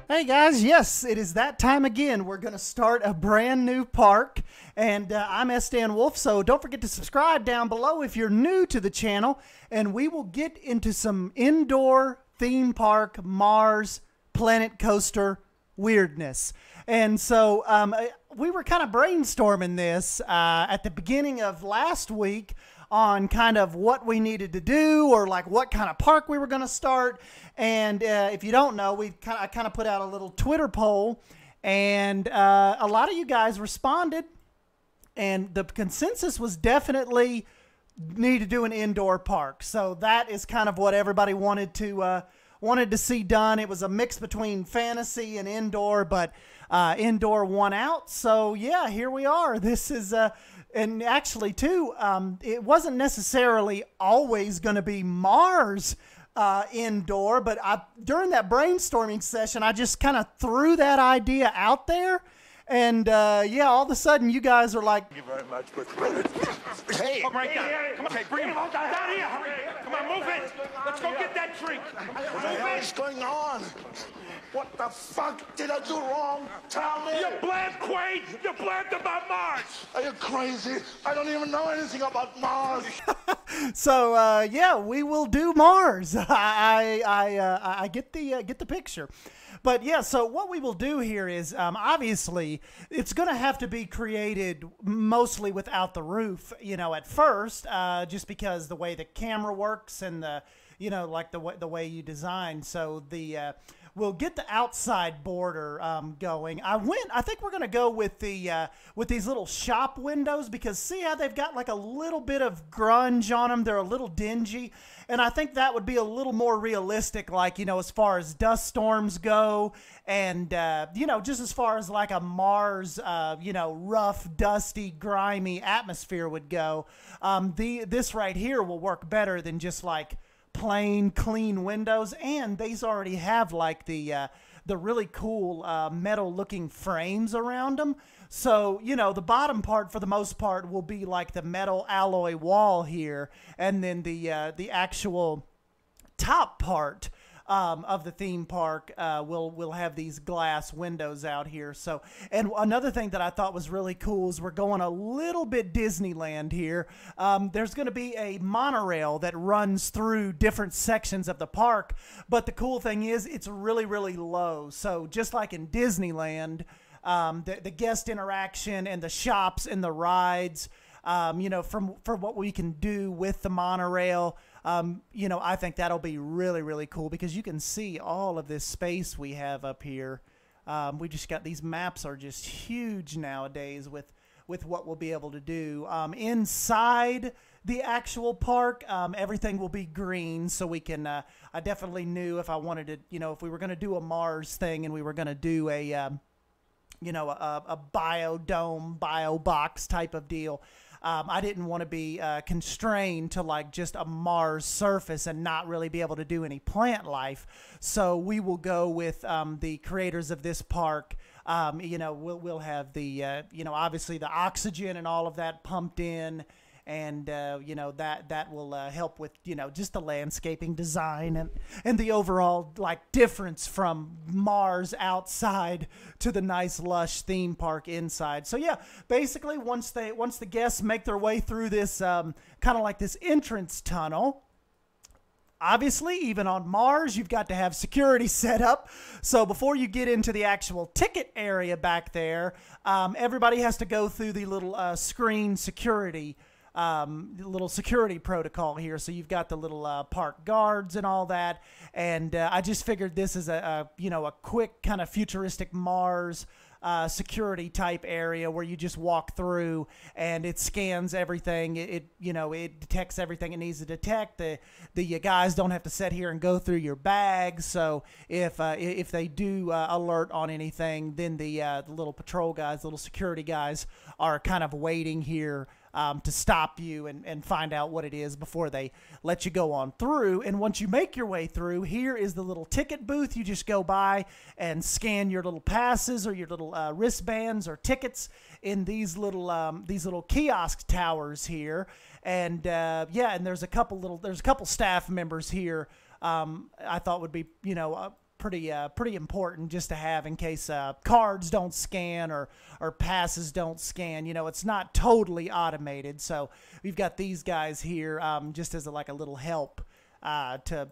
Hey guys, yes, it is that time again. We're going to start a brand new park, and I'm Sdanwolf, so don't forget to subscribe down below if you're new to the channel, and we will get into some indoor theme park Mars planet coaster weirdness. And so we were kind of brainstorming this at the beginning of last week on kind of what we needed to do, or like what kind of park we were going to start. And if you don't know, I kind of put out a little Twitter poll, and a lot of you guys responded, and the consensus was definitely need to do an indoor park. So that is kind of what everybody wanted to see done. It was a mix between fantasy and indoor, but indoor won out. So yeah, here we are. This is and actually too, it wasn't necessarily always going to be Mars indoor, but during that brainstorming session, I just kind of threw that idea out there, and yeah, all of a sudden you guys are like, "Thank you very much, but hey, come right down. Come on, okay, bring him down here. Hurry. Come on, move it. Let's go get that drink. What the hell is going on? What the fuck did I do wrong? Tell me. You blamed Quaid. You blamed about Mars. Are you crazy? I don't even know anything about Mars. So yeah, we will do Mars. I get the picture. But yeah, so what we will do here is obviously it's going to have to be created mostly without the roof, you know, at first, just because the way the camera works and the, you know, like the way you design. So we'll get the outside border going. I think we're going to go with these little shop windows, because see how they've got like a little bit of grunge on them. They're a little dingy. And I think that would be a little more realistic, like, you know, as far as dust storms go, and, you know, just as far as like a Mars, you know, rough, dusty, grimy atmosphere would go. This right here will work better than just like plain, clean windows. And these already have like the really cool metal-looking frames around them. So, you know, the bottom part, for the most part, will be like the metal alloy wall here, and then the actual top part of the theme park will have these glass windows out here. So, and another thing that I thought was really cool is we're going a little bit Disneyland here. There's going to be a monorail that runs through different sections of the park, but the cool thing is it's really, really low. So just like in Disneyland, the guest interaction and the shops and the rides, you know, for what we can do with the monorail, you know, I think that'll be really, really cool, because you can see all of this space we have up here. We just got, these maps are just huge nowadays with what we'll be able to do. Inside the actual park, everything will be green, so we can, I definitely knew if I wanted to, you know, if we were going to do a Mars thing and we were going to do a, you know, a biodome, bio box type of deal. I didn't want to be constrained to like just a Mars surface and not really be able to do any plant life. So we will go with the creators of this park. You know, we'll have the, you know, obviously the oxygen and all of that pumped in. And, you know, that will help with, you know, just the landscaping design and the overall, like, difference from Mars outside to the nice, lush theme park inside. So, yeah, basically, once the guests make their way through this kind of like this entrance tunnel, obviously, even on Mars, you've got to have security set up. So before you get into the actual ticket area back there, everybody has to go through the little screen security little security protocol here. So you've got the little park guards and all that. And I just figured this is a quick kind of futuristic Mars security type area where you just walk through and it scans everything. It detects everything it needs to detect. The guys don't have to sit here and go through your bags. So if they do alert on anything, then the little patrol guys, little security guys, are kind of waiting here to stop you and find out what it is before they let you go on through. And once you make your way through, here is the little ticket booth. You just go by and scan your little passes or your little wristbands or tickets in these little kiosk towers here. And yeah, and there's a couple staff members here. I thought would be pretty important just to have in case cards don't scan or passes don't scan. It's not totally automated, so we've got these guys here just as a little help to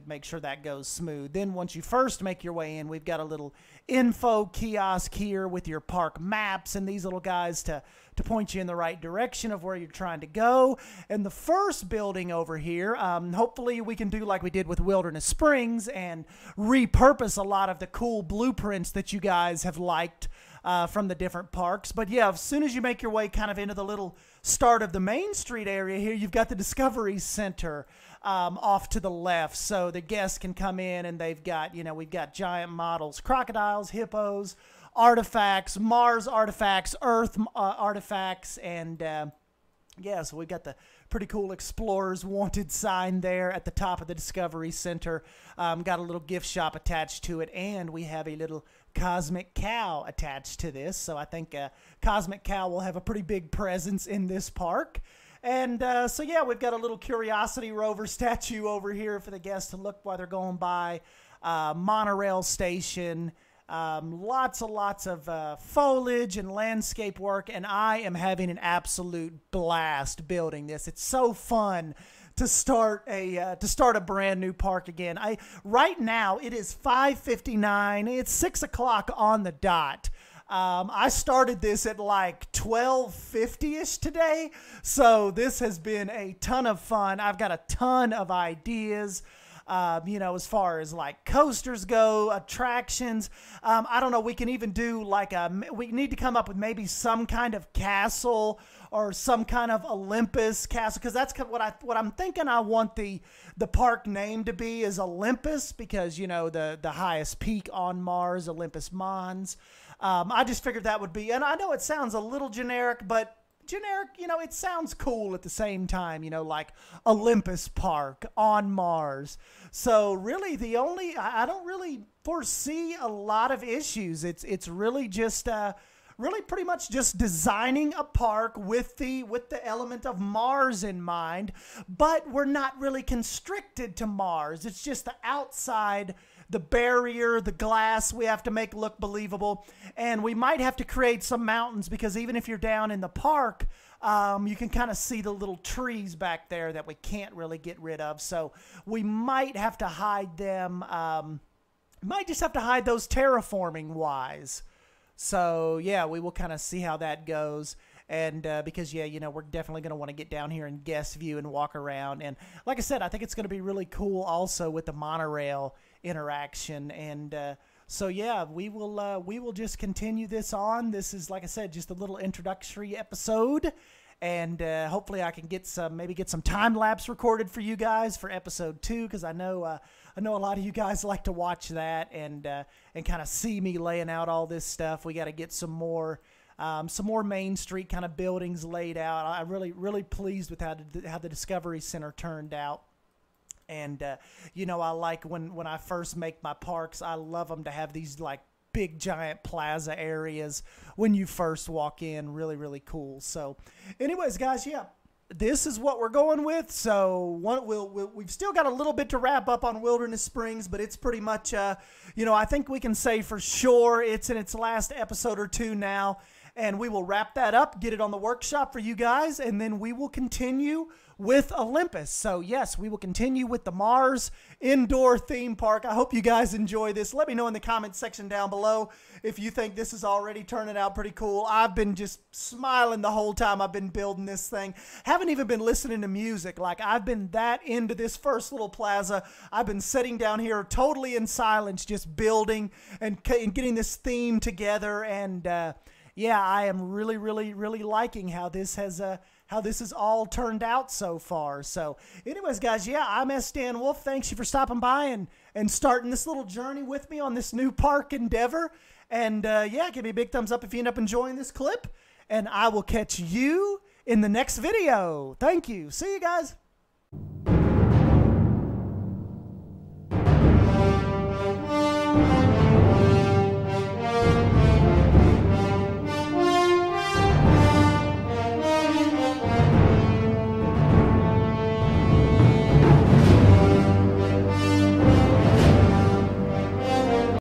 make sure that goes smooth. Then once you first make your way in, we've got a little info kiosk here with your park maps and these little guys to point you in the right direction of where you're trying to go. And the first building over here, hopefully we can do like we did with Wilderness Springs and repurpose a lot of the cool blueprints that you guys have liked from the different parks. But yeah, as soon as you make your way kind of into the little start of the Main Street area here, you've got the Discovery Center off to the left, so the guests can come in and they've got, we've got giant models, crocodiles, hippos, artifacts, Mars artifacts, Earth artifacts, and yeah, so we've got the pretty cool Explorers Wanted sign there at the top of the Discovery Center. Got a little gift shop attached to it, and we have a little Cosmic Cow attached to this, so I think Cosmic Cow will have a pretty big presence in this park. And so yeah, we've got a little Curiosity Rover statue over here for the guests to look while they're going by. Monorail station. Lots of foliage and landscape work, and I am having an absolute blast building this. It's so fun to start a brand new park again. Right now it is 5:59. It's 6 o'clock on the dot. I started this at like 12:50ish today, so this has been a ton of fun. I've got a ton of ideas. As far as like coasters go, attractions. I don't know. We can even do we need to come up with maybe some kind of castle or some kind of Olympus castle, because that's what I'm thinking. I want the park name to be is Olympus, because the highest peak on Mars, Olympus Mons. I just figured that would be, and I know it sounds a little generic, but generic, it sounds cool at the same time, like Olympus Park on Mars. So really I don't really foresee a lot of issues. It's really just really pretty much just designing a park with the element of Mars in mind, but we're not really constricted to Mars. It's just the outside, the barrier, the glass we have to make look believable. And we might have to create some mountains, because even if you're down in the park, you can kind of see the little trees back there that we can't really get rid of. So we might have to hide them. Might just have to hide those terraforming wise. So yeah, we will kind of see how that goes. And because, yeah, we're definitely going to want to get down here and guest view and walk around. And like I said, I think it's going to be really cool also with the monorail interaction. And so yeah, we will just continue this on. This is, like I said, just a little introductory episode, and hopefully I can get some time lapse recorded for you guys for episode 2, because I know a lot of you guys like to watch that and kind of see me laying out all this stuff. We got to get some more Main Street kind of buildings laid out. I'm really pleased with how the Discovery Center turned out. And, I like when I first make my parks, I love them to have these like big giant plaza areas when you first walk in. Really, really cool. So anyways, guys, yeah, this is what we're going with. So we've still got a little bit to wrap up on Wilderness Springs, but it's pretty much, I think we can say for sure it's in its last episode or two now. And we will wrap that up, get it on the workshop for you guys, and then we will continue with Olympus. So yes, we will continue with the Mars indoor theme park. I hope you guys enjoy this. Let me know in the comments section down below if you think this is already turning out pretty cool. I've been just smiling the whole time I've been building this thing. Haven't even been listening to music. Like, I've been that into this first little plaza. I've been sitting down here totally in silence, just building and getting this theme together. And yeah, I am really, really, really liking how this has all turned out so far. So anyways, guys, yeah, I'm Sdanwolf. Thanks you for stopping by and starting this little journey with me on this new park endeavor. And yeah, give me a big thumbs up if you end up enjoying this clip. And I will catch you in the next video. Thank you. See you guys.